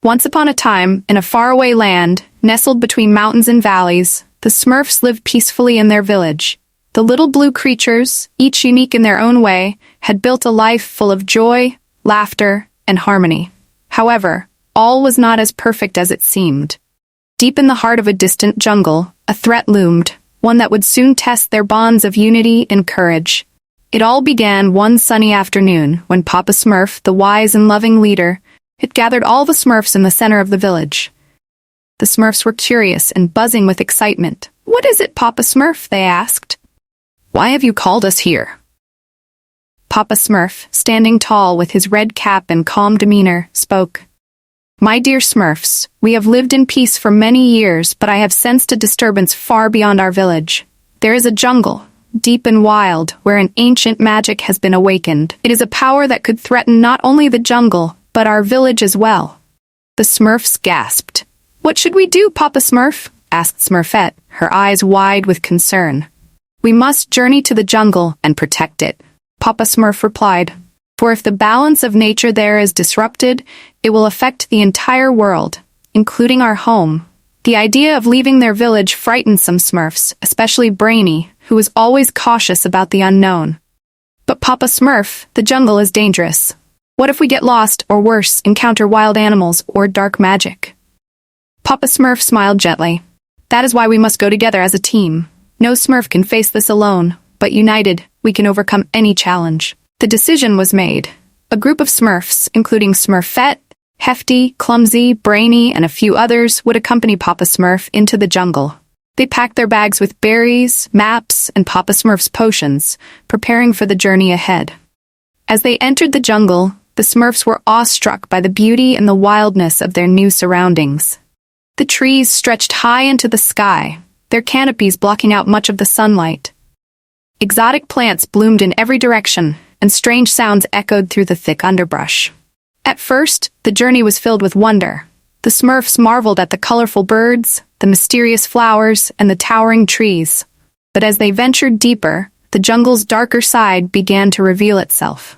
Once upon a time, in a faraway land, nestled between mountains and valleys, the Smurfs lived peacefully in their village. The little blue creatures, each unique in their own way, had built a life full of joy, laughter, and harmony. However, all was not as perfect as it seemed. Deep in the heart of a distant jungle, a threat loomed, one that would soon test their bonds of unity and courage. It all began one sunny afternoon when Papa Smurf, the wise and loving leader, had gathered all the Smurfs in the center of the village. The Smurfs were curious and buzzing with excitement. "What is it, Papa Smurf?" they asked. "Why have you called us here?" Papa Smurf, standing tall with his red cap and calm demeanor, spoke. "My dear Smurfs, we have lived in peace for many years, but I have sensed a disturbance far beyond our village. There is a jungle, deep and wild, where an ancient magic has been awakened. It is a power that could threaten not only the jungle, but our village as well." The Smurfs gasped. "What should we do, Papa Smurf?" asked Smurfette, her eyes wide with concern. "We must journey to the jungle and protect it," Papa Smurf replied. "For if the balance of nature there is disrupted, it will affect the entire world, including our home." The idea of leaving their village frightened some Smurfs, especially Brainy, who was always cautious about the unknown. "But Papa Smurf, the jungle is dangerous. What if we get lost, or worse, encounter wild animals or dark magic?" Papa Smurf smiled gently. "That is why we must go together as a team. No Smurf can face this alone, but united, we can overcome any challenge." The decision was made. A group of Smurfs, including Smurfette, Hefty, Clumsy, Brainy, and a few others, would accompany Papa Smurf into the jungle. They packed their bags with berries, maps, and Papa Smurf's potions, preparing for the journey ahead. As they entered the jungle, the Smurfs were awestruck by the beauty and the wildness of their new surroundings. The trees stretched high into the sky, their canopies blocking out much of the sunlight. Exotic plants bloomed in every direction, and strange sounds echoed through the thick underbrush. At first, the journey was filled with wonder. The Smurfs marveled at the colorful birds, the mysterious flowers, and the towering trees. But as they ventured deeper, the jungle's darker side began to reveal itself.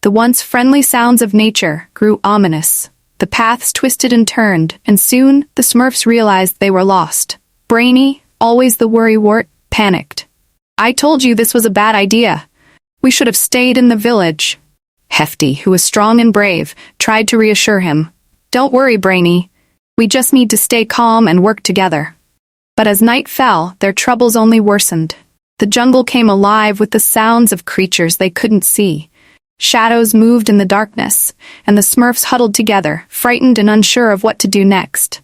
The once friendly sounds of nature grew ominous. The paths twisted and turned, and soon the Smurfs realized they were lost. Brainy, always the worrywart, panicked. "I told you this was a bad idea. We should have stayed in the village." Hefty, who was strong and brave, tried to reassure him. "Don't worry, Brainy. We just need to stay calm and work together." But as night fell, their troubles only worsened. The jungle came alive with the sounds of creatures they couldn't see. Shadows moved in the darkness, and the Smurfs huddled together, frightened and unsure of what to do next.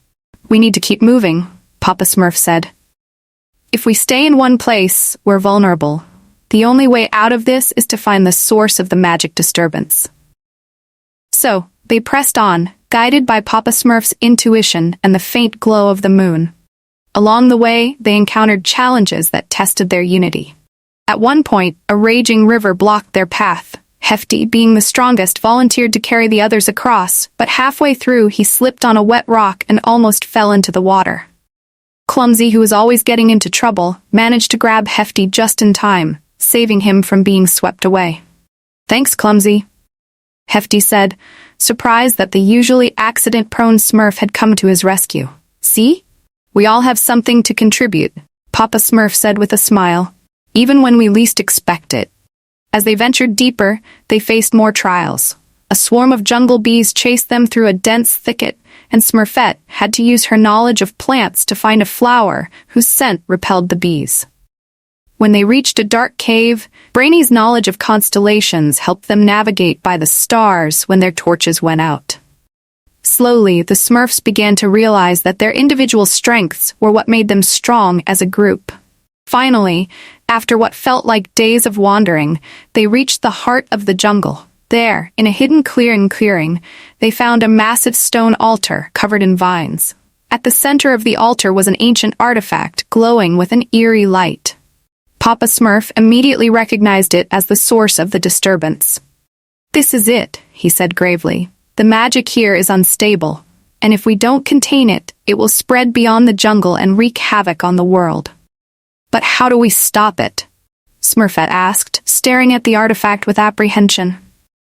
"We need to keep moving," Papa Smurf said. "If we stay in one place, we're vulnerable. The only way out of this is to find the source of the magic disturbance." So, they pressed on, guided by Papa Smurf's intuition and the faint glow of the moon. Along the way, they encountered challenges that tested their unity. At one point, a raging river blocked their path. Hefty, being the strongest, volunteered to carry the others across, but halfway through he slipped on a wet rock and almost fell into the water. Clumsy, who was always getting into trouble, managed to grab Hefty just in time, saving him from being swept away. "Thanks, Clumsy," Hefty said, surprised that the usually accident-prone Smurf had come to his rescue. "See? We all have something to contribute," Papa Smurf said with a smile, "even when we least expect it." As they ventured deeper, they faced more trials. A swarm of jungle bees chased them through a dense thicket, and Smurfette had to use her knowledge of plants to find a flower whose scent repelled the bees. When they reached a dark cave, Brainy's knowledge of constellations helped them navigate by the stars when their torches went out. Slowly, the Smurfs began to realize that their individual strengths were what made them strong as a group. Finally, after what felt like days of wandering, they reached the heart of the jungle. There, in a hidden clearing, they found a massive stone altar covered in vines. At the center of the altar was an ancient artifact glowing with an eerie light. Papa Smurf immediately recognized it as the source of the disturbance. "This is it," he said gravely. "The magic here is unstable, and if we don't contain it, it will spread beyond the jungle and wreak havoc on the world." "But how do we stop it?" Smurfette asked, staring at the artifact with apprehension.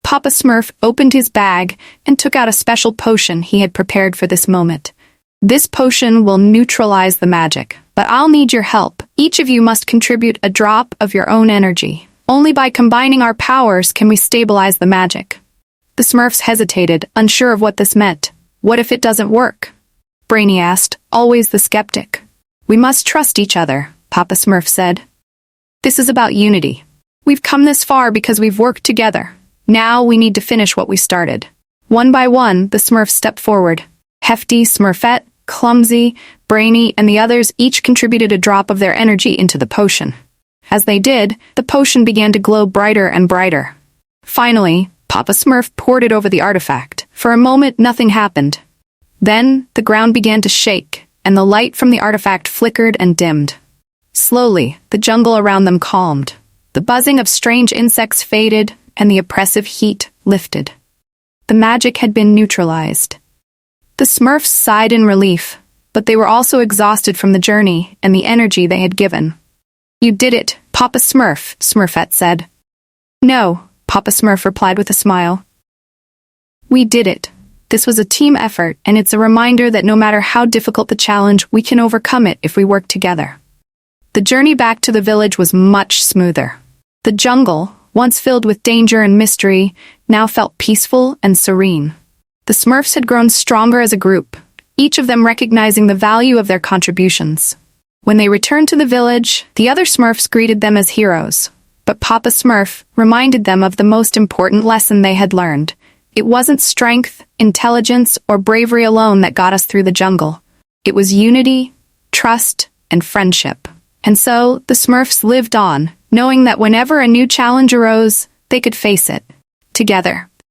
Papa Smurf opened his bag and took out a special potion he had prepared for this moment. This potion will neutralize the magic, but I'll need your help. Each of you must contribute a drop of your own energy. Only by combining our powers can we stabilize the magic. The Smurfs hesitated, unsure of what this meant. What if it doesn't work? Brainy asked, always the skeptic. We must trust each other, Papa Smurf said. This is about unity. We've come this far because we've worked together. Now we need to finish what we started. One by one, the Smurfs stepped forward. Hefty, Smurfette, Clumsy, Brainy, and the others each contributed a drop of their energy into the potion. As they did, the potion began to glow brighter and brighter. Finally, Papa Smurf poured it over the artifact. For a moment, nothing happened. Then, the ground began to shake, and the light from the artifact flickered and dimmed. Slowly, the jungle around them calmed. The buzzing of strange insects faded, and the oppressive heat lifted. The magic had been neutralized. The Smurfs sighed in relief, but they were also exhausted from the journey and the energy they had given. You did it, Papa Smurf, Smurfette said. No, Papa Smurf replied with a smile. We did it. This was a team effort, and it's a reminder that no matter how difficult the challenge, we can overcome it if we work together. The journey back to the village was much smoother. The jungle, once filled with danger and mystery, now felt peaceful and serene. The Smurfs had grown stronger as a group, each of them recognizing the value of their contributions. When they returned to the village, the other Smurfs greeted them as heroes. But Papa Smurf reminded them of the most important lesson they had learned. It wasn't strength, intelligence, or bravery alone that got us through the jungle. It was unity, trust, and friendship. And so, the Smurfs lived on, knowing that whenever a new challenge arose, they could face it together.